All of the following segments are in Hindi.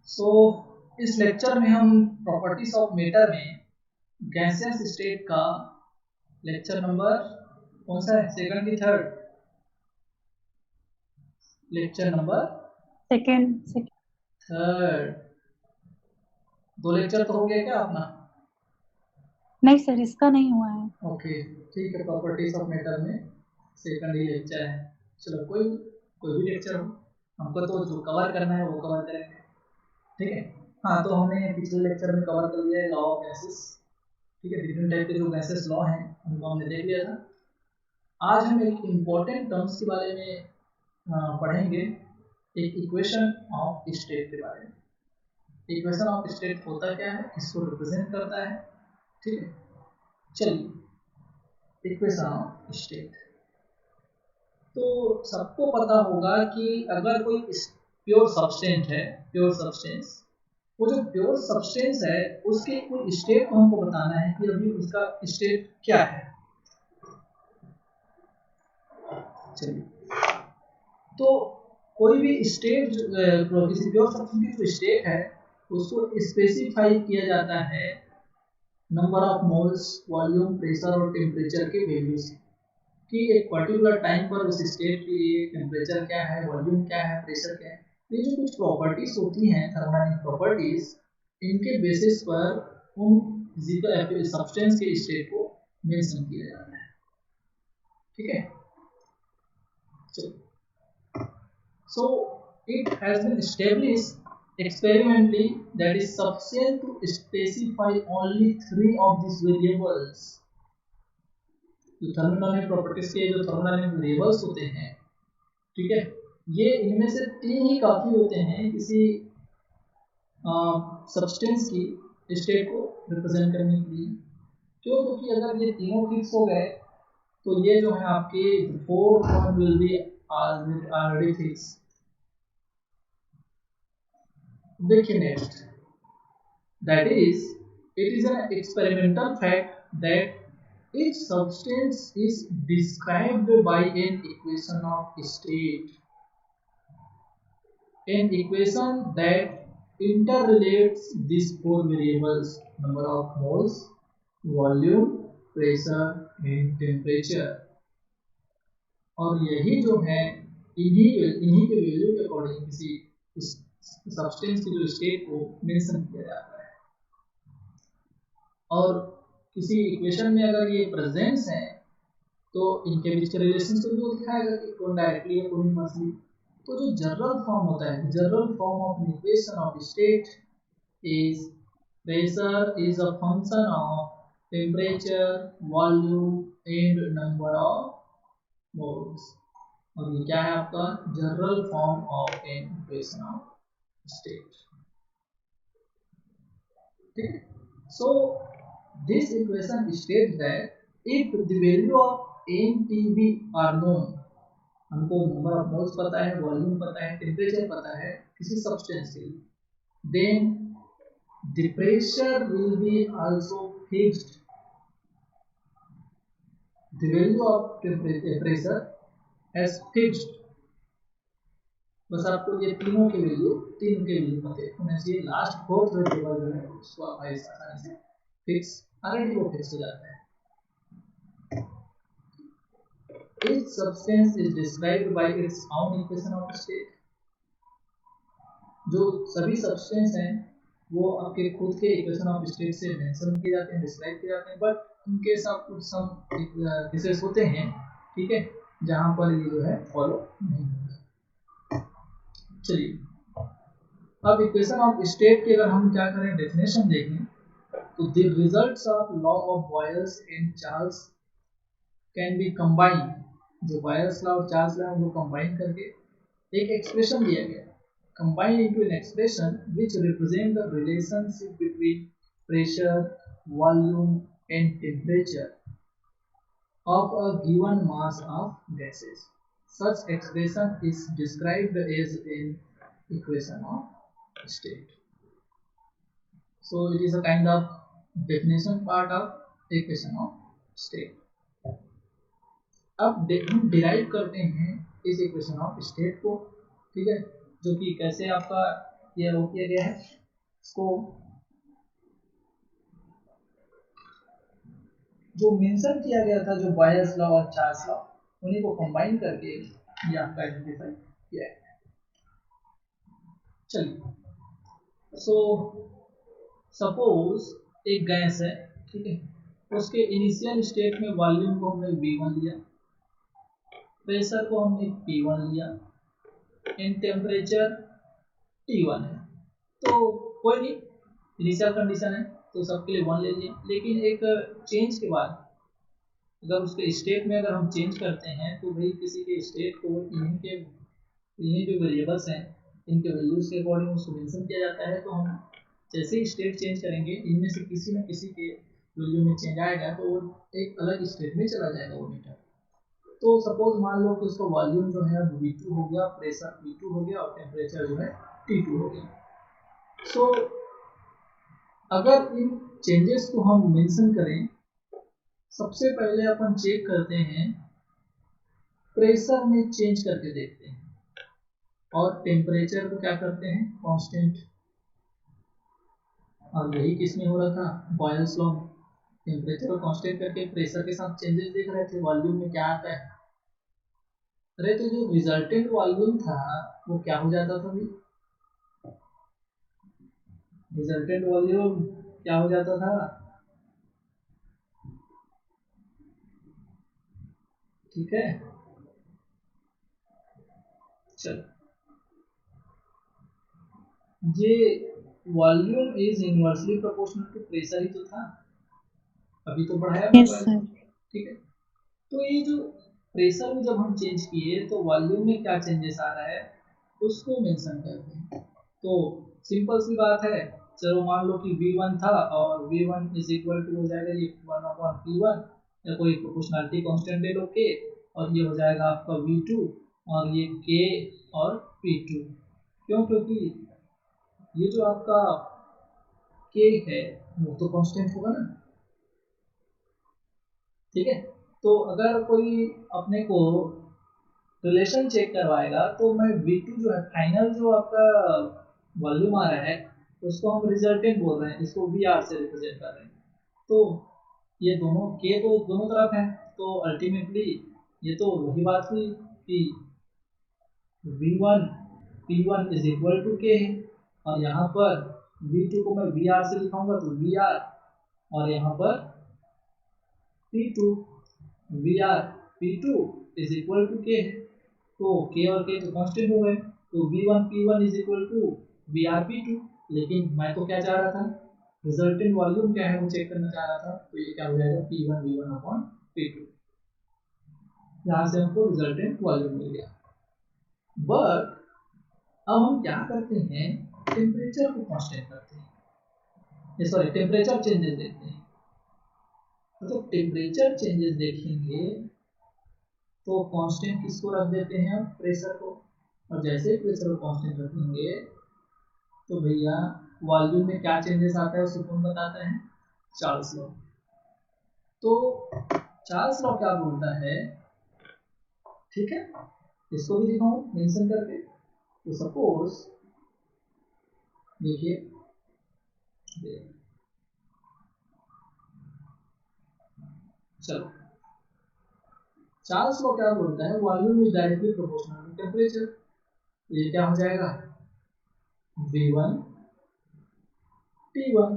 सो इस लेक्चर में हम प्रॉपर्टीज ऑफ मैटर में गैसियस स्टेट का लेक्चर नंबर कौन सा है, सेकंड की third? Lecture number second third. 2 lecture तो हो गया क्या अपना? नहीं सर, इसका नहीं हुआ है। ओके ठीक है, प्रॉपर्टीज ऑफ मैटर में सेकंड ही लेक्चर है। चलो कोई भी लेक्चर हो, हमको तो जो कवर करना है वो कवर करेंगे, ठीक है। हाँ, तो हमने पिछले लेक्चर में कवर कर लिया है लॉ ऑफ गैसेस, ठीक है। डिफरेंट टाइप के जो गैसेस लॉ हैं उनको हमने देख लिया था। आज हम एक इम्पोर्टेंट टर्म्स के बारे में पढ़ेंगे, एक इक्वेशन ऑफ स्टेट के बारे में। इक्वेशन ऑफ स्टेट होता क्या है, किसको रिप्रेजेंट करता है, ठीक है। चलिए, इक्वेशन ऑफ स्टेट तो सबको पता होगा कि अगर कोई प्योर सब्सटेंस है, प्योर सब्सटेंस, वो जो प्योर सब्सटेंस है उसके कोई स्टेट को हमको बताना है कि अभी उसका स्टेट क्या है। चलिए, तो कोई भी स्टेट किसी प्योर सब्सटेंस की जो स्टेट है उसको स्पेसिफाई किया जाता है number of moles, volume, pressure और टेम्परेचर के वैल्यू से, कि एक पर्टिकुलर टाइम पर उस स्टेट के लिए टेम्परेचर क्या है, वॉल्यूम क्या है, प्रेशर क्या है। ये जो कुछ प्रॉपर्टीज होती हैं, थर्मोडायनामिक प्रॉपर्टीज, इनके बेसिस पर उन फिजिकल सब्सटेंस के स्टेट को मेंशन किया जाता है, ठीक है। So it has been established experimentally that is sufficient to specify only 3 of these variables। जो थर्मोडायनामिक प्रॉपर्टीज के जो थर्मोडायनामिक वेरिएबल्स होते हैं, ठीक है, ये इनमें से 3 ही काफी होते हैं किसी सब्सटेंस की स्टेट को रिप्रेजेंट करने के लिए। क्यों? क्योंकि अगर ये तीनों फिक्स हो गए तो ये जो है आपके 4 one will be already fix. देखिए next, that is, it is an experimental fact that each substance is described by an equation of state, an equation that interrelates these 4 variables: number of moles, volume, pressure and temperature। और यही जो है इन्हीं के वैल्यू के अकॉर्डिंग किसी सब्सटेंस की जो स्टेट को मेंशन किया जाता है। और किसी इक्वेशन में अगर ये प्रेजेंस है तो इनके बीच के रिलेशनशिप भी वो दिखाएगा कि कौन डायरेक्टली है कौन इनवर्सली। तो जो जनरल फॉर्म होता है, general form of equation of state is pressure is a function of temperature, volume and number of moles. और ये क्या है आपका general form of an equation of state, ठीक है। सो this equation states that if the value of NTB are known, हमको नंबर ऑफ मोल्स पता है, वॉल्यूम पता है, टेम्परेचर पता है किसी सब्सटेंस के लिए, then the pressure will be also fixed। the value of pressure as fixed। बस आपको ये तीनों के वैल्यू पता होने चाहिए। लास्ट 4th वेरिएबल जो है उसको आप आसानी से फिक्स ऑलरेडी वो फिक्स हो जाता है। Each substance is described by its own equation of state। जो सभी सब्सटेंस हैं वो आपके खुद के इक्वेशन ऑफ स्टेट से मेंशन किए जाते हैं, डिस्क्राइब किए जाते हैं, बट उनके साथ कुछ सम केसेस होते हैं, ठीक है, जहां पर ये जो है फॉलो नहीं होता। चलिए, अब इक्वेशन ऑफ स्टेट की अगर हम क्या करें, डेफिनेशन देखें, तो the results of law of Boyle's and Charles can be combined. जो बॉयल्स लॉ और चार्ल्स लॉ उनको कंबाइन करके एक एक्सप्रेशन दिया गया, combined into an expression which represent the relationship between pressure, volume and temperature of a given mass of gases। Such expression is described as an equation of state। So it is a kind of definition part of equation of state। अब हम डिराइव करते हैं इस इक्वेशन ऑफ स्टेट को, ठीक है, जो कि कैसे आपका ये वो किया गया है, इसको जो मेंशन किया गया था, जो बॉयल्स लॉ और चार्ल्स लॉ, उन्हीं को कंबाइन करके ये आपका आइडेंटिफाई किया है। चलिए, सो सपोज एक गैस है, ठीक है, उसके इनिशियल स्टेट में वॉल्यूम को हमने V1 लिया, प्रेशर को हमने P1 लिया, एंड टेम्परेचर T1 है। तो कोई नहीं, इनिशियल कंडीशन है तो सबके लिए 1 ले लिए, लेकिन एक चेंज के बाद अगर उसके स्टेट में अगर हम चेंज करते हैं तो भाई किसी के स्टेट को इन्हीं जो वेरिएबल्स हैं इनके वैल्यूज के अकॉर्डिंग उसको मेंशन किया जाता है। तो हम जैसे ही स्टेट चेंज करेंगे, इनमें से किसी न किसी के वैल्यू में चेंज आएगा तो वो एक अलग स्टेट में चला जाएगा वो मीटर। तो सपोज मान लो कि उसका वॉल्यूम जो है V2 हो गया, प्रेशर P2 हो गया और टेम्परेचर जो है T2 हो गया। सो अगर इन चेंजेस को हम मेंशन करें, सबसे पहले अपन चेक करते हैं, प्रेशर में चेंज करके देखते हैं और टेम्परेचर को क्या करते हैं, कांस्टेंट। और यही किसमें हो रहा था, बॉयल्स लॉ में। टेम्परेचर को कांस्टेंट करके प्रेशर के साथ चेंजेस देख रहे थे, वॉल्यूम में क्या आता है। अरे तो जो रिजल्टेंट वॉल्यूम था वो क्या हो जाता था भाई, रिजल्टेंट वॉल्यूम क्या हो जाता था, ठीक है। चलो, ये volume is inversely proportional to pressure ही तो था, अभी तो बढ़ाया यस सर। ठीक है। तो ये जो प्रेशर में जब हम चेंज किए तो वॉल्यूम में क्या चेंजेस आ रहा है उसको मेंशन करते हैं। तो सिंपल सी बात है, चलो मान लो कि V1 था और V1 इज इक्वल टू हो जाएगा ये 1/P1 या कोई प्रोपोर्शनलिटी कांस्टेंट ले लो K, और ये हो जाएगा आपका V2 और ये K और P2। क्यों, क्योंकि ये जो आपका K है वो तो कांस्टेंट होगा ना, ठीक है। तो अगर कोई अपने को रिलेशन चेक करवाएगा तो मैं V2 जो है फाइनल जो आपका वॉल्यूम आ रहा है उसको हम रिजल्टेंट बोल रहे हैं, इसको VR से रिप्रेजेंट कर रहे हैं। तो ये दोनों K तो दोनों तरफ है, तो अल्टीमेटली ये तो वही बात हुई कि V1 P1 is equal to K है, और यहाँ पर V2 को मैं VR से लिखाऊंगा तो VR, और यहाँ पर P2 VR P2 is equal to K है। तो K और K तो कांस्टेंट हो गए, तो V1 P1 is equal to VR P2। लेकिन मैं तो क्या चाह रहा था, रिजल्टेंट वॉल्यूम क्या है वो चेक करना चाह रहा था, तो ये क्या हो जाएगा P1 V1 अपॉन P2। यहाँ से हमको रिजल्टेंट वॉल्यूम मिल गया। बट अब हम क्या करते हैं, टेम्परेचर को कांस्टेंट करते हैं, सॉरी टेम्परेचर चेंजेस देखते हैं। तो टेम्परेचर चेंजेस देखेंगे तो कांस्टेंट किसको रख देते हैं, प्रेशर को, और जैसे ही प्रेशर को कांस्टेंट रखेंगे तो भैया वॉल्यूम में क्या चेंजेस आता है उसको कौन बताता है, चार्ल्स लॉ। तो चार्ल्स लॉ क्या बोलता है, ठीक है, इसको भी दिखाऊं मेंशन करके। तो सपोज देखिए, चलो चार्ल्स लॉ क्या बोलता है, volume is directly proportional to temperature. तो ये क्या हो जाएगा, V1 T1,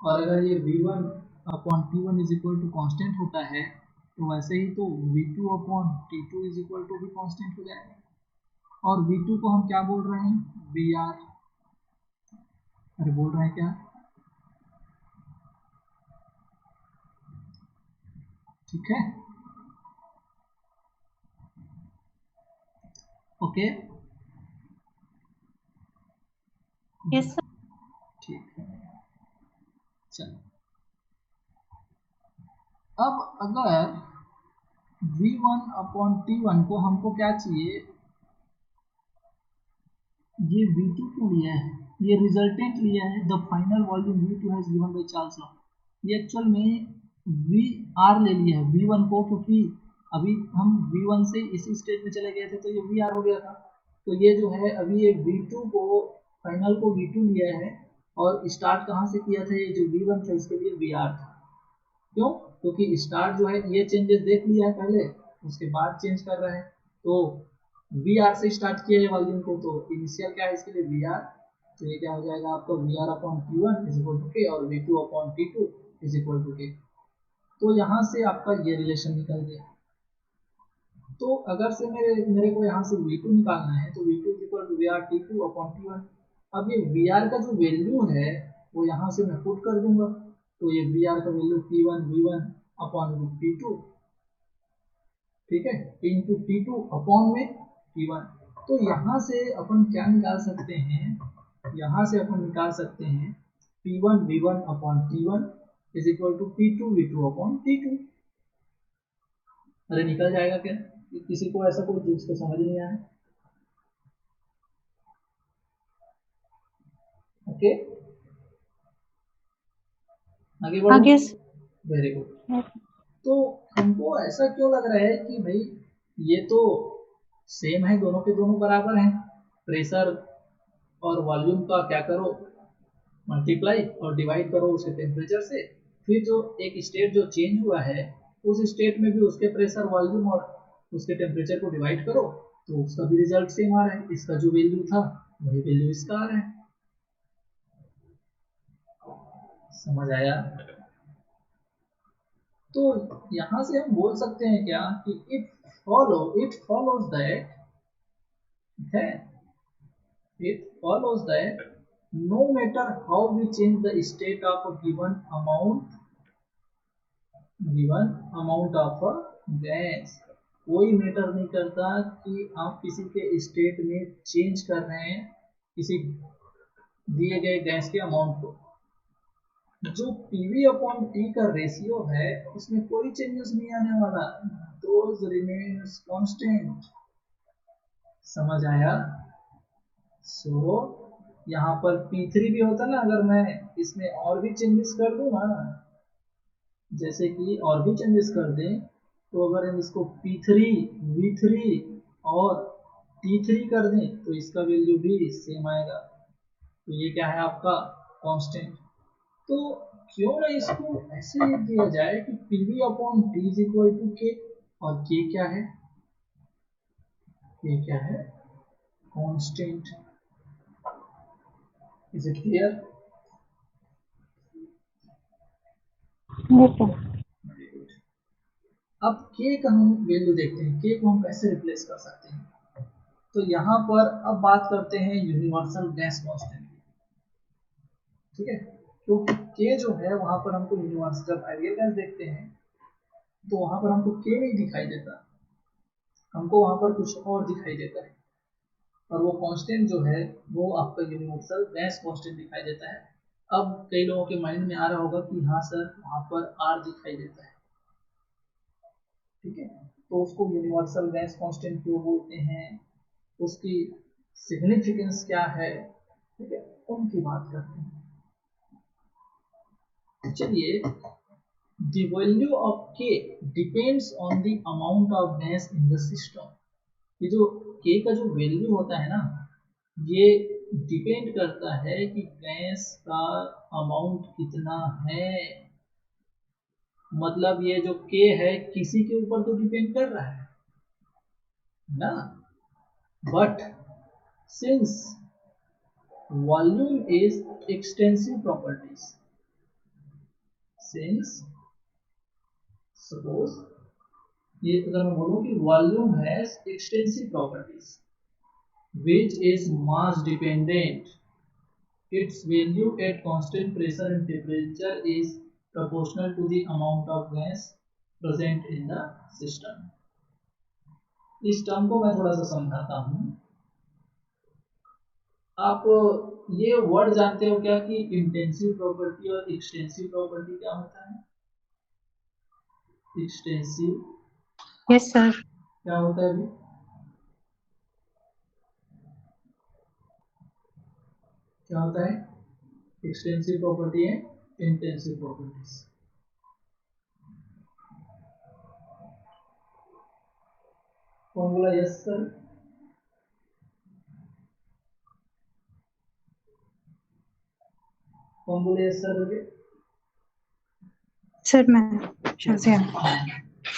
और अगर ये V1 upon T1 is equal to constant होता है तो वैसे ही तो V2 upon T2 is equal to भी कॉन्स्टेंट हो जाएगा, और V2 को हम क्या बोल रहे हैं, VR। अरे बोल रहे हैं क्या, ठीक है, ओके, यस सर। ठीक है। चलो, अब अगर V1 अपॉन T1 को हमको क्या चाहिए, ये V2 क्यों लिया है, ये रिजल्टेंट लिया है, the final volume V2 has given by Charles law. ये एक्चुअल में VR ले लिया है V1 को, क्योंकि अभी हम V1 से इसी स्टेज में चले गए थे तो ये VR हो गया था। तो ये जो है अभी ये V2 को फाइनल को V2 लिया है और स्टार्ट कहाँ से किया था, ये जो V1 था इसके लिए VR था। क्यों? क्योंकि स्टार्ट जो है ये चेंजेस देख लिया है पहले, उसके बाद चेंज कर रहे हैं, तो VR से स्टार्ट किया है वॉल्यूम को, तो इनिशियल क्या है इसके लिए VR, तो ये क्या हो जाएगा आपका VR upon T1 is equal to K और V2 upon T2 is equal to K। तो यहाँ से आपका ये रिलेशन निकल गया। तो अगर से मेरे को यहाँ से V2 निकालना है तो V2 is equal to VR T2 upon T1। अब ये VR का जो वैल्यू है वो यहाँ से मैं पुट कर दूंगा, तो ये VR का value T1 V1 upon T2, ठीक है, इंटू T2 अपॉन में T1। तो यहाँ से अपन क्या निकाल सकते हैं, यहाँ से अपन निकाल सकते हैं P1 V1 upon T1 is equal to P2 V2 upon T2। अरे निकल जाएगा क्या? किसी को ऐसा कोई जिसको समझ नहीं आया? ओके, आगे बढ़ो। आगे वेरी गुड। तो हमको ऐसा क्यों लग रहा है कि भाई ये तो सेम है, दोनों के दोनों बराबर हैं, प्रेशर और वॉल्यूम का क्या करो, मल्टीप्लाई और डिवाइड करो उसके टेम्परेचर से, फिर जो एक स्टेट जो चेंज हुआ है उस स्टेट में भी उसके प्रेशर वॉल्यूम और उसके टेम्परेचर को डिवाइड करो तो उसका भी रिजल्ट सेम आ रहा है, इसका जो वैल्यू था वही वैल्यू इसका आ रहा है। समझ आया? तो यहाँ से हम बोल सकते हैं क्या कि इट फॉलोज दैट, है, it follows that no matter how we change the state of a given amount of a gas, कोई मैटर नहीं करता कि आप किसी के स्टेट में चेंज कर रहे हैं किसी दिए गए गैस के अमाउंट को, जो पीवी अपॉन टी का रेशियो है उसमें कोई चेंजेस नहीं आने वाला, दोज रिमेन्स कांस्टेंट। समझ आया? सो यहाँ पर P3 भी होता ना, अगर मैं इसमें और भी चेंजेस कर दूं ना, जैसे कि और भी चेंजेस कर दें, तो अगर हम इसको P3 V3 और T3 कर दें तो इसका वैल्यू भी सेम आएगा, तो ये क्या है आपका कांस्टेंट। तो क्यों ना इसको ऐसे लिख दिया जाए कि PV upon T is equal to K, और K क्या है, K क्या है, कांस्टेंट। Is it clear? अब K का हम वैल्यू देखते हैं, K को हम कैसे रिप्लेस कर सकते हैं। तो यहाँ पर अब बात करते हैं यूनिवर्सल गैस कांस्टेंट की, ठीक है, क्योंकि K जो है वहाँ पर हमको यूनिवर्सल, जब आइडियल गैस देखते हैं तो वहाँ पर हमको K नहीं दिखाई देता, हमको वहाँ पर कुछ और दिखाई देता है, और वो कांस्टेंट जो है वो आपका यूनिवर्सल गैस कांस्टेंट दिखाई देता है। अब कई लोगों के माइंड में आ रहा होगा कि हाँ सर वहाँ पर R दिखाई देता है, ठीक है, तो उसको यूनिवर्सल गैस कांस्टेंट क्यों बोलते हैं, उसकी सिग्निफिकेंस क्या है, ठीक है, उनकी बात करते हैं। चलिए, the value of K depends on the amount of gas in the system। ये जो K का जो वैल्यू होता है ना, ये डिपेंड करता है कि गैस का अमाउंट कितना है, मतलब ये जो K है किसी के ऊपर तो डिपेंड कर रहा है ना, but since volume is extensive properties, since suppose ये अगर मैं बोलूं कि volume has extensive properties which is mass dependent, its value at constant pressure and temperature is proportional to the amount of gas present in the system। इस टर्म को मैं थोड़ा सा समझाता हूँ। आप ये वर्ड जानते हो क्या कि इंटेंसिव प्रॉपर्टी और एक्सटेंसिव प्रॉपर्टी क्या होता है? Extensive yes sir. क्या होता है अभी? क्या होता है? एक्सटेंसिव प्रॉपर्टी है इंटेंसिव प्रॉपर्टीज। कौन बोला यस सर? कौन बोले यस सर करके? सर मैं शाजिया।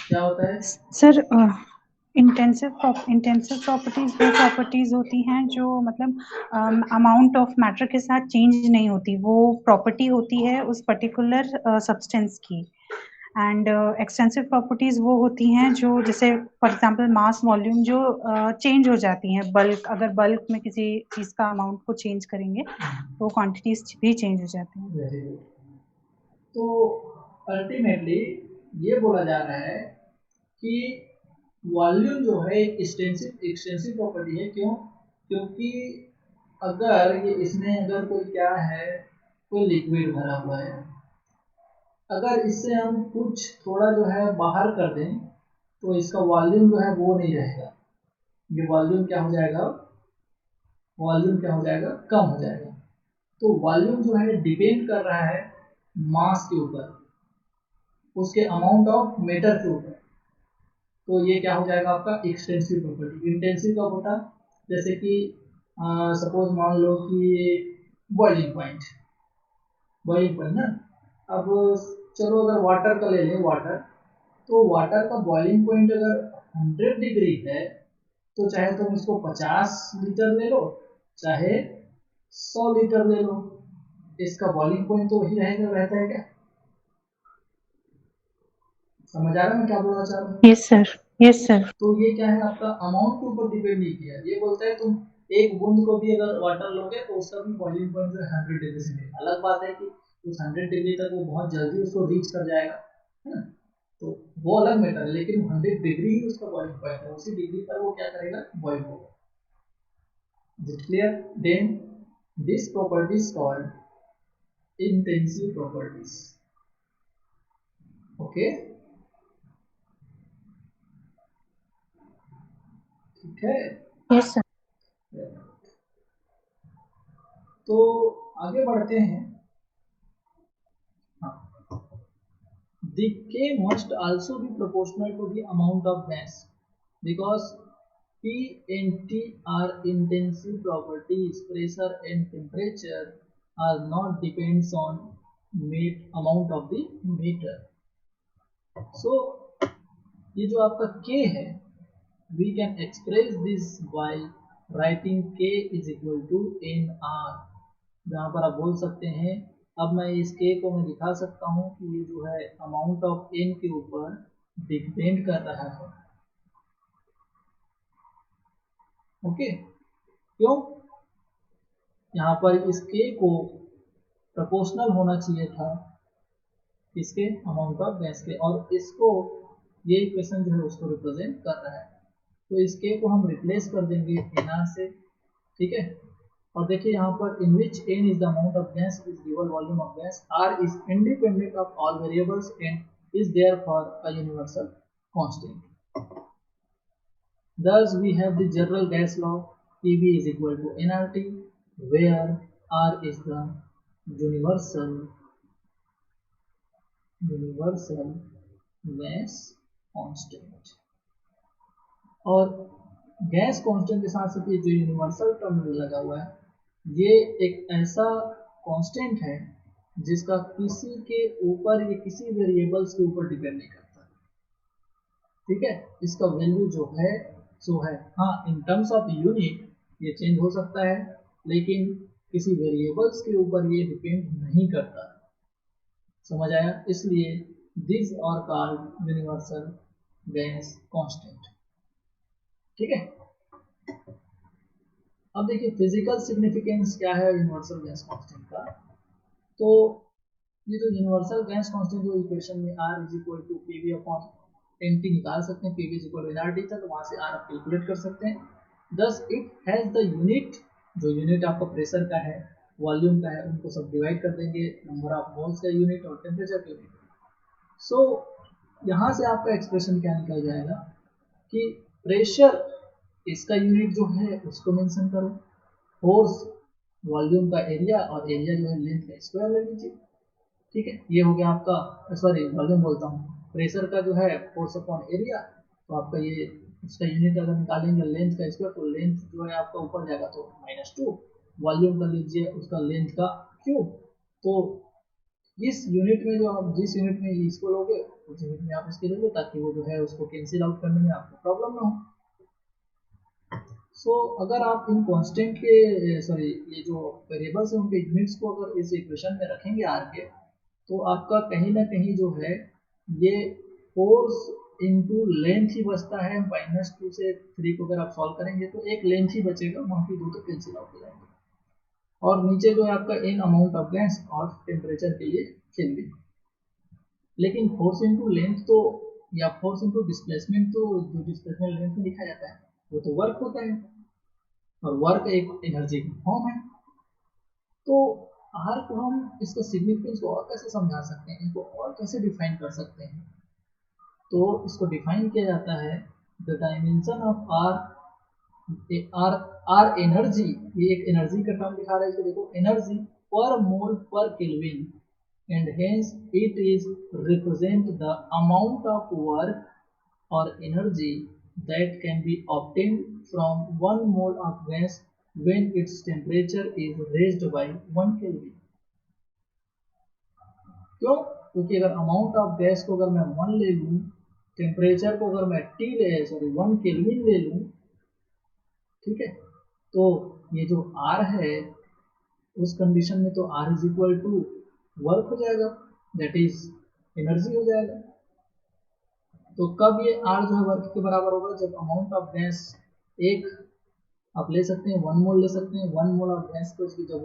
क्या होता है? सर इंटेंसिव प्रॉपर्टीज वो प्रॉपर्टीज होती हैं जो मतलब अमाउंट ऑफ मैटर के साथ चेंज नहीं होती, वो प्रॉपर्टी होती है उस पर्टिकुलर सब्सटेंस की। एंड एक्सटेंसिव प्रॉपर्टीज वो होती हैं जो जैसे फॉर एग्जांपल मास वॉल्यूम जो चेंज हो जाती हैं, बल्क, अगर बल्क में किसी चीज़ का अमाउंट को चेंज करेंगे तो क्वांटिटीज भी चेंज हो जाती हैं। Very good. तो अल्टीमेटली ये बोला जा रहा है कि वॉल्यूम जो है एक एक्सटेंसिव प्रॉपर्टी है। क्यों? क्योंकि अगर ये इसमें अगर कोई क्या है, कोई लिक्विड भरा हुआ है, अगर इससे हम कुछ थोड़ा जो है बाहर कर दें तो इसका वॉल्यूम जो है वो नहीं रहेगा। ये वॉल्यूम क्या हो जाएगा? वॉल्यूम क्या हो जाएगा? कम हो जाएगा। तो वॉल्यूम जो है डिपेंड कर रहा है मास के ऊपर, उसके अमाउंट ऑफ मैटर के ऊपर। तो ये क्या हो जाएगा आपका एक्सटेंसिव प्रॉपर्टी। इंटेंसिव कब होता? जैसे कि सपोज मान लो कि बॉइलिंग पॉइंट ना। अब चलो अगर वाटर का ले लें, वाटर, तो वाटर का बॉइलिंग पॉइंट अगर 100 डिग्री है तो चाहे तुम इसको 50 लीटर ले लो, चाहे 100 लीटर ले लो, इसका बॉइलिंग पॉइंट तो वही रहेगा, रहता है क्या? समझ आ रहा है मैं क्या बोलना चाह रहा हूँ? Yes sir, yes sir. तो ये क्या है, आपका अमाउंट के ऊपर डिपेंड नहीं किया। ये बोलता है तुम एक बूंद को भी अगर वाटर लोगे तो उसका भी बॉइलिंग पॉइंट जो है 100 डिग्री से। अलग बात है कि उस 100 डिग्री तक वो बहुत जल्दी उसको रीच कर जाएगा, है ना, तो वो अलग मैटर है। लेकिन 100 डिग्री ही उसका बॉइलिंग पॉइंट है, उसी डिग्री पर वो क्या करेगा, बॉइल होगा। Is it clear? Then this property is called intensive properties. Okay, ठीक है। Yes sir. तो आगे बढ़ते हैं। The K must also be proportional to the amount of gas because P and T are intensive properties. Pressure and temperature are not depends on amount of the meter. So ये जो आपका K है, we can express this by writing K is equal to NR, जहाँ पर आप बोल सकते हैं, अब मैं इस K को मैं दिखा सकता हूँ कि ये जो है अमाउंट ऑफ N के ऊपर डिपेंड कर रहा है। ओके, क्यों? यहाँ पर इस K को प्रोपोर्शनल होना चाहिए था इसके अमाउंट ऑफ गैस के, और इसको ये इक्वेशन जो है उसको रिप्रेजेंट कर रहा है। तो इस K को हम रिप्लेस कर देंगे NR से, ठीक है। और देखिए यहाँ पर इन विच N is the amount of gas is given volume of gas, R is independent of all variables and is therefore a universal constant. Thus we have the general gas law, PV is equal to nRT, where R is the universal gas constant। और गैस कांस्टेंट के साथ साथ ये जो यूनिवर्सल टर्म लगा हुआ है, ये एक ऐसा कांस्टेंट है जिसका किसी के ऊपर या किसी वेरिएबल्स के ऊपर डिपेंड नहीं करता, ठीक है। इसका वैल्यू जो है सो है, हाँ इन टर्म्स ऑफ यूनिट ये चेंज हो सकता है, लेकिन किसी वेरिएबल्स के ऊपर ये डिपेंड नहीं करता। समझ आया? इसलिए this are called universal gas constant, ठीक है। अब देखिए फिजिकल सिग्निफिकेंस क्या है यूनिवर्सल गैस कांस्टेंट का। तो ये जो यूनिवर्सल गैस कांस्टेंट जो इक्वेशन में R is equal to PV upon NT निकाल सकते हैं, PV is equal to NRT था, तो वहाँ से R आप कैलकुलेट कर सकते हैं। Thus it has the unit, जो यूनिट आपका प्रेशर का है, वॉल्यूम का है, उनको सब डिवाइड कर देंगे नंबर ऑफ मोल्स का यूनिट और टेम्परेचर का यूनिट। सो यहाँ से आपका एक्सप्रेशन क्या निकल जाएगा कि प्रेशर इसका यूनिट जो है उसको मेंशन करो, फोर्स वॉल्यूम का एरिया, और एरिया जो है लेंथ का स्क्वायर ले लीजिए, ठीक है। ये हो गया आपका, सॉरी वॉल्यूम बोलता हूँ, प्रेशर का जो है फोर्स अपॉन एरिया, तो आपका ये उसका यूनिट अगर निकालेंगे लेंथ का स्क्वायर, तो लेंथ जो है आपका ऊपर जाएगा तो -2, वॉल्यूम का लीजिए उसका लेंथ का क्यूब, तो इस यूनिट में जो आप जिस यूनिट में इसको लोगे उस यूनिट में आप इसके ले लो, ताकि वो जो है उसको कैंसिल आउट करने में आपको प्रॉब्लम ना हो। सो अगर आप इन कांस्टेंट के सॉरी ये जो वेरिएबल्स हैं उनके यूनिट्स को अगर इस इक्वेशन में रखेंगे आर के, तो आपका कहीं ना कहीं जो है ये फोर्स इनटू लेंथ ही बचता है। -2 से 3 को अगर आप सॉल्व करेंगे तो एक लेंथ ही बचेगा, बाकी दो तो कैंसिल आउट हो जाएंगे। और नीचे जो है आपका इन अमाउंट ऑफ गैस और टेम्परेचर के लिए चेंजिंग। लेकिन फोर्स इनटू लेंथ तो या फोर्स इनटू डिस्प्लेसमेंट तो जो डिस्प्लेसमेंट लेंथ में लिखा जाता है वो तो वर्क होता है, और वर्क एक एनर्जी की फॉर्म है। तो आर को हम इसका सिग्निफिकेंस को और कैसे समझा सकते हैं, इनको और कैसे डिफाइन कर सकते हैं? तो इसको डिफाइन किया जाता है the dimension of R are energy. ये एक एनर्जी का टर्म दिखा रहा है, इसको देखो, energy per mole per kelvin, and hence it is represent the amount of work or energy that can be obtained from 1 mole of gas when its temperature is raised by 1 Kelvin। क्यों? क्योंकि अगर अमाउंट ऑफ गैस को अगर मैं 1 ले लूँ, टेम्परेचर को अगर मैं 1 केल्विन ले लूँ, ठीक है, तो ये जो R है उस कंडीशन में तो R is equal to work हो जाएगा, दैट इज एनर्जी हो जाएगा। तो कब ये R जो है वर्क के बराबर होगा? जब अमाउंट ऑफ गैस एक आप ले सकते हैं, 1 मोल ले सकते हैं, 1 मोल ऑफ गैस को जब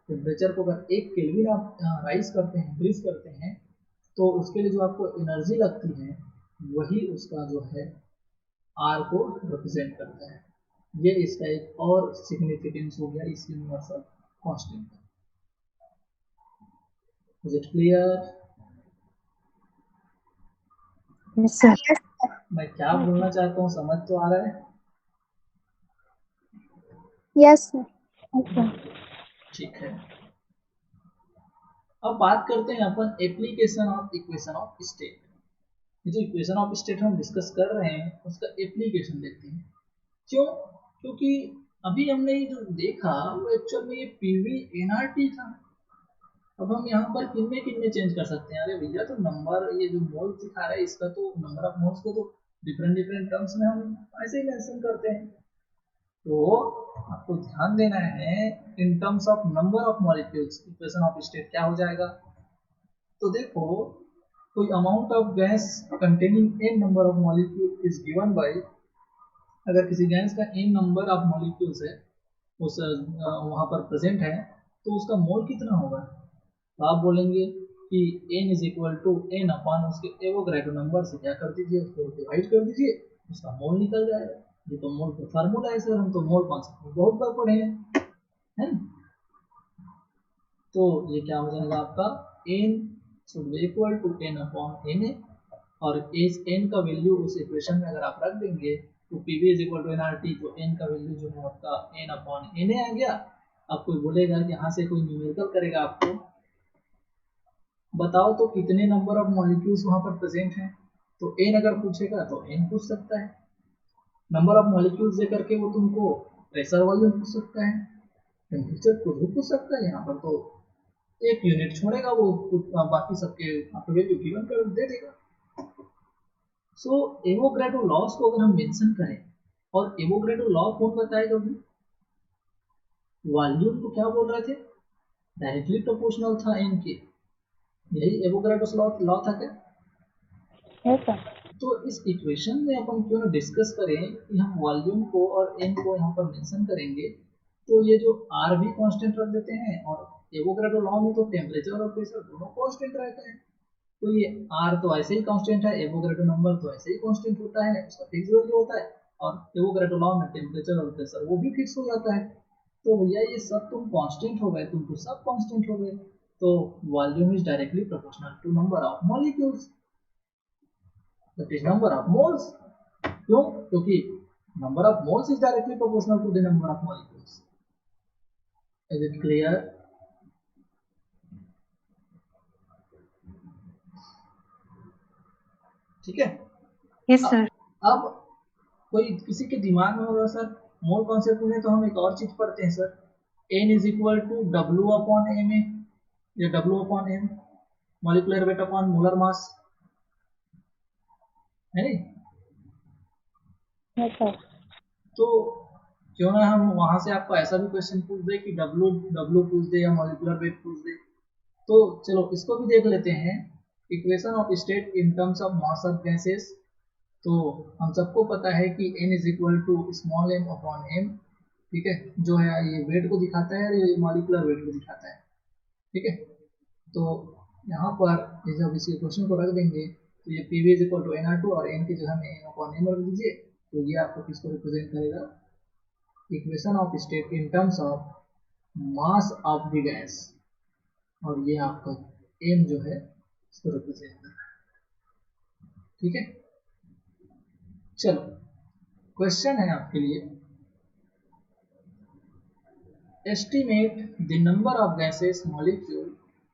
टेम्परेचर को अगर 1 केल्विन आप राइज करते हैं, इंक्रीज करते हैं, तो उसके लिए जो आपको एनर्जी लगती है वही उसका जो है R को रिप्रेजेंट करता है। ये इसका एक और सिग्निफिकेंस हो गया इस universal constant. Is it clear? Yes sir. मैं क्या बोलना चाहता हूँ समझ तो आ रहा है? Yes sir. ठीक है, अब बात करते हैं अपन application of equation of state. जो इक्वेशन ऑफ स्टेट हम डिस्कस कर रहे हैं उसका एप्लीकेशन देखते हैं। क्यों? क्योंकि अभी हमने जो देखा वो एक्चुअल में ये पीवी एनआरटी था। अब हम यहाँ पर किनमें चेंज कर सकते हैं? अरे भैया, तो नंबर, ये जो मोल्स दिखा रहा है इसका तो नंबर ऑफ मोल्स को तो डिफरेंट टर्म्स में हम ऐसे ही मेंशन करते हैं। तो आपको ध्यान देना है इन terms of number of molecules equation of state क्या हो जाएगा। तो देखो, कोई amount of gas containing n number of molecule is given by, अगर किसी गैस का n नंबर ऑफ मॉलिक्यूल्स है उस वहाँ पर प्रेजेंट है, तो उसका मोल कितना होगा? तो आप बोलेंगे कि n is equal to n upon उसके एवोगैड्रो नंबर से क्या कर दीजिए, उसको डिवाइड कर दीजिए, उसका मोल निकल जाएगा। ये तो मोल का फार्मूला है सर, हम तो मोल कॉन्सेप्ट में बहुत बार पढ़े हैं, है ना? तो ये क्या हो जाएगा आपका n should be equal to n upon na, और इस n का वैल्यू उस इक्वेशन में अगर आप रख देंगे तो pv is equal to nRT, तो n का वैल्यू जो है आपका n अपॉन na आ गया। अब कोई बोलेगा कि यहाँ से कोई न्यूमेरिकल करेगा आपको, बताओ तो कितने नंबर ऑफ मॉलिक्यूल्स वहाँ पर प्रेजेंट हैं, तो n अगर पूछेगा तो n पूछ सकता है। नंबर ऑफ मॉलिक्यूल्स दे करके वो तुमको प्रेशर वॉल्यूम पूछ सकता है, टेम्परेचर कुछ भी पूछ सकता है। यहाँ पर तो एक यूनिट छोड़ेगा वो, बाकी सबके आपको वैल्यू गिवन कर दे देगा। सो एवोगैड्रो लॉस को अगर हम मेंशन करें, और एवोगैड्रो लॉ कौन बताएगा? वॉल्यूम को क्या बोल रहे थे? डायरेक्टली प्रोपोर्शनल था n के, यही एवोगैड्रो लॉ था क्या? Yes sir. तो इस इक्वेशन में अपन क्यों ना डिस्कस करें कि हम वॉल्यूम को और n को यहाँ पर मेंशन करेंगे, तो ये जो R भी कांस्टेंट रख देते हैं, और एवोगैड्रो लॉ में तो टेम्परेचर और प्रेशर दोनों कांस्टेंट रहते हैं, तो ये R तो ऐसे ही कांस्टेंट है, एवोगैड्रो नंबर तो ऐसे ही कांस्टेंट होता है, उसका फिक्स वैल्यू होता है, और एवोगैड्रो लॉ में टेम्परेचर और प्रेशर वो भी फिक्स हो जाता है। तो भैया ये सब तुम कांस्टेंट हो गए, तुम तो सब कांस्टेंट हो गए, तो volume is directly proportional to number of molecules, that is number of moles. क्यों? क्योंकि number of moles is directly proportional to the number of molecules। Is it clear? ठीक है? Yes sir. अब कोई किसी के दिमाग में होगा सर मोल कॉन्सेप्ट में तो हम एक और चीज पढ़ते हैं sir, n is equal to W upon ma। ये W/M molecular weight upon molar mass है नहीं। Yes, sir. तो क्यों ना हम वहां से आपको ऐसा भी क्वेश्चन पूछ दे कि W पूछ दे या मॉलिक्यूलर वेट पूछ दे। तो चलो इसको भी देख लेते हैं। Equation of state in terms of mass of gases. तो हम सबको पता है कि n is equal to small m upon m, ठीक है, जो है ये वेट को दिखाता है, ये मॉलिक्यूलर वेट को दिखाता है, ठीक है। तो यहाँ पर जब इस क्वेश्चन को रख देंगे तो ये PV is equal to NR2 और n की जगह में m अपॉन m रख दीजिए, तो ये आपको किसको रिप्रेजेंट करेगा, equation of state in terms of mass of the gas, और ये आपका m जो है इसको रिप्रेजेंट कर रहा है, ठीक है। चलो क्वेश्चन है आपके लिए, estimate the number of gases molecule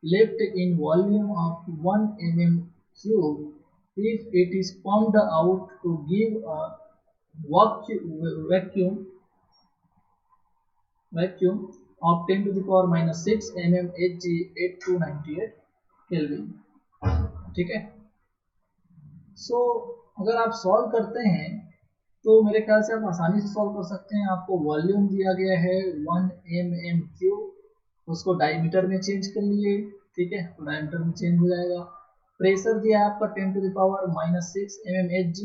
left in volume of 1 mm cube if it is pumped out to give a vacuum of 10 to the power minus 6 mm Hg at 298 Kelvin, ठीक है। सो अगर आप सॉल्व करते हैं तो मेरे ख्याल से आप आसानी से सॉल्व कर सकते हैं। आपको वॉल्यूम दिया गया है 1 mm क्यूब, उसको डायमीटर में चेंज कर लिए, ठीक है, तो डायमीटर में चेंज हो जाएगा। प्रेशर दिया है आपका 10 to the power minus 6 mm Hg,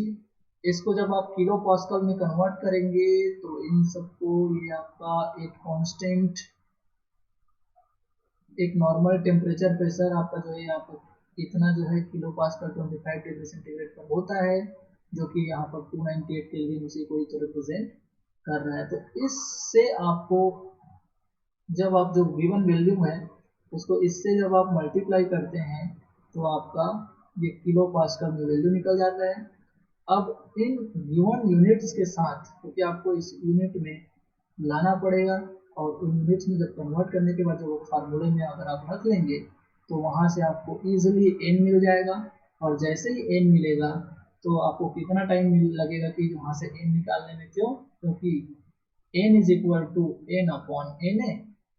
इसको जब आप किलो पास्कल में कन्वर्ट करेंगे तो इन सबको ये आपका एक कांस्टेंट, एक नॉर्मल टेम्परेचर प्रेशर आपका जो है आपको इतना जो है किलो पास्कल 25 डिग्री सेंटीग्रेड पर होता है, जो कि यहाँ पर 298 केल्विन उसी को तो रिप्रेजेंट कर रहा है। तो इससे आपको जब आप जो गिवन वैल्यू है उसको इससे जब आप मल्टीप्लाई करते हैं तो आपका ये किलो पास्कल में वैल्यू निकल जाता है। अब इन गिवन यूनिट्स के साथ, क्योंकि आपको इस यूनिट में लाना पड़ेगा और उन यूनिट्स में जब कन्वर्ट करने के बाद जब वो फार्मूले में अगर आप रख लेंगे तो वहाँ से आपको ईजिली n मिल जाएगा, और जैसे ही n मिलेगा तो आपको कितना टाइम लगेगा कि वहाँ से n निकालने में, क्यों, क्योंकि n is equal to n upon Na,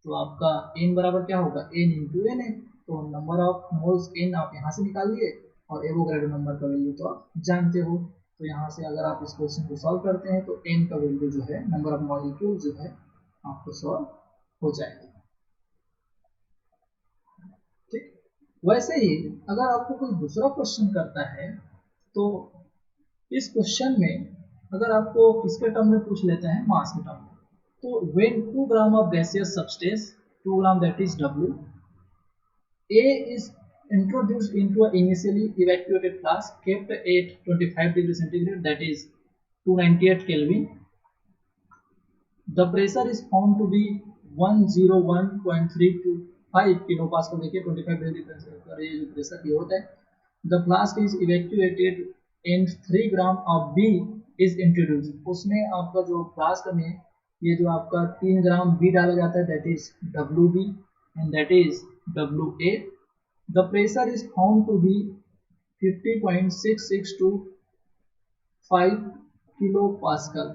तो आपका n बराबर क्या होगा, n इंटू Na, तो नंबर ऑफ मोल्स n आप यहाँ से निकाल लिए और एवोगैड्रो नंबर का वैल्यू तो आप जानते हो। तो यहाँ से अगर आप इस क्वेश्चन को सॉल्व करते हैं तो n का वैल्यू जो है, नंबर ऑफ मॉलिक्यूल जो है आपको सॉल्व हो जाएगा, ठीक। वैसे ही अगर आपको कोई दूसरा क्वेश्चन करता है तो इस क्वेश्चन में अगर आपको किसके टर्म में पूछ लेते हैं, मास के टर्म में, तो when 2 gram of gaseous substance, 2 gram that is W, A is introduced into a initially evacuated flask kept at 25 degree centigrade, that is 298 Kelvin. The pressure is found to be 101.325 kilo pascal. देखिए 25 डिग्री पर ये जो प्रेशर ये होता है। The flask is evacuated and 3 gram of B is introduced। उसमें आपका जो फ्लास्क में ये जो आपका 3 ग्राम B डाला जाता है, that is WB and that is WA। The pressure is found to be 50.6625 kilo pascal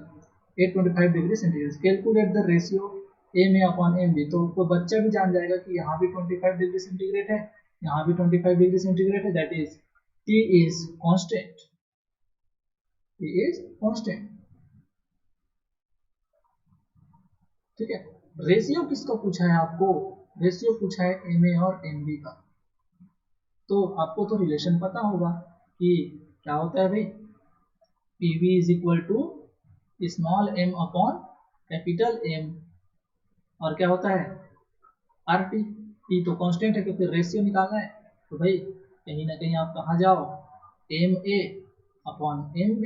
at 25 degree centigrade. Calculate the ratio Ma upon Mb। तो कोई बच्चा भी जान जाएगा कि यहाँ भी 25 डिग्री सेंटीग्रेड है, यहाँ भी 25 डिग्री सेंटीग्रेड है, that is T is constant, T is constant, ठीक है। रेशियो किसका पूछा है आपको, रेशियो पूछा है Ma और Mb का। तो आपको तो रिलेशन पता होगा कि क्या होता है भाई, PV is equal to small m upon capital M, और क्या होता है RT। T तो कांस्टेंट है क्योंकि रेशियो निकालना है, तो भाई कहीं ना कहीं आप कहाँ जाओ, Ma अपॉन Mb,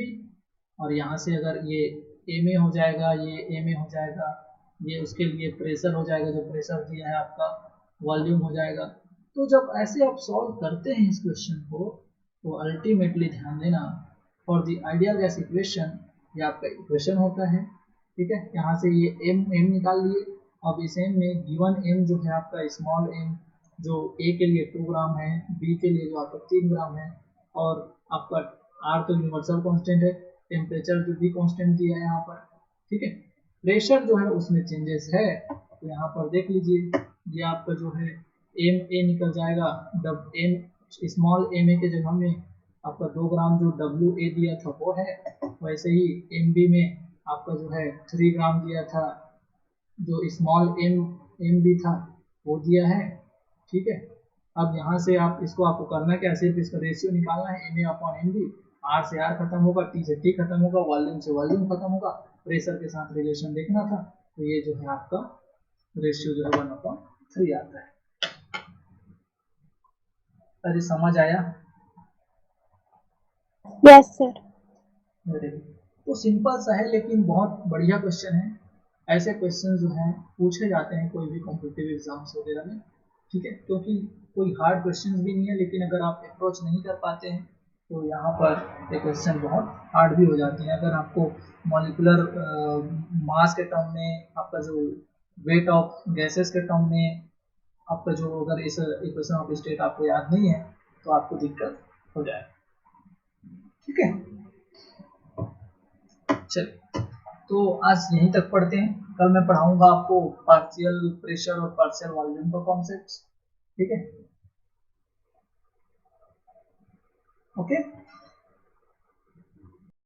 और यहाँ से अगर ये Ma हो जाएगा, ये Ma हो जाएगा, ये उसके लिए प्रेशर हो जाएगा, जो प्रेशर दिया है आपका वॉल्यूम हो जाएगा। तो जब ऐसे आप सॉल्व करते हैं इस क्वेश्चन को तो अल्टीमेटली ध्यान देना, for the ideal gas equation, ये आपका इक्वेशन होता है, ठीक है। यहाँ से ये m निकाल लिए। अब इस m में गिवन m जो है आपका स्मॉल m जो A के लिए 2 ग्राम है, B के लिए जो आपका 3 ग्राम है, और आपका R तो यूनिवर्सल कांस्टेंट है, टेम्परेचर जो भी कांस्टेंट दिया है यहाँ पर, ठीक है। प्रेशर जो है उसमें चेंजेस है, तो यहाँ पर देख लीजिए ये आपका जो है एम ए निकल जाएगा, डब एम स्मॉल एम ए के जगह में आपका 2 ग्राम जो डब्ल्यू ए दिया था वो है, वैसे ही एम बी में आपका जो है 3 ग्राम दिया था, जो स्मॉल एम बी था वो दिया है, ठीक है। अब यहाँ से आप इसको आपको करना क्या, सिर्फ इसका रेशियो निकालना है, M A upon M B, R से आर खत्म होगा, टी से टी खत्म होगा, वॉल्यूम से वॉल्यूम खत्म होगा, प्रेशर के साथ रिलेशन देखना था, तो ये जो है आपका रेशियो जो है 1/3 आता है। अरे समझ आया? Yes sir. Very good. तो सिंपल सा है लेकिन बहुत बढ़िया क्वेश्चन है। ऐसे क्वेश्चन जो हैं पूछे जाते हैं कोई भी कॉम्पिटिटिव एग्जाम्स वगैरह में, ठीक है, क्योंकि कोई हार्ड क्वेश्चन भी नहीं है, लेकिन अगर आप अप्रोच नहीं कर पाते हैं तो यहाँ पर ये क्वेश्चन बहुत हार्ड भी हो जाते हैं। अगर आपको मॉलिकुलर मास के टर्म में, आपका जो वेट ऑफ गैसेस के टर्म में, आपका जो अगर इस इक्वेशन ऑफ स्टेट आपको याद नहीं है तो आपको दिक्कत हो जाए, ठीक है। चलिए, तो आज यहीं तक पढ़ते हैं। कल मैं पढ़ाऊंगा आपको पार्शियल प्रेशर और पार्शियल वॉल्यूम का कॉन्सेप्ट्स, ठीक है, ओके।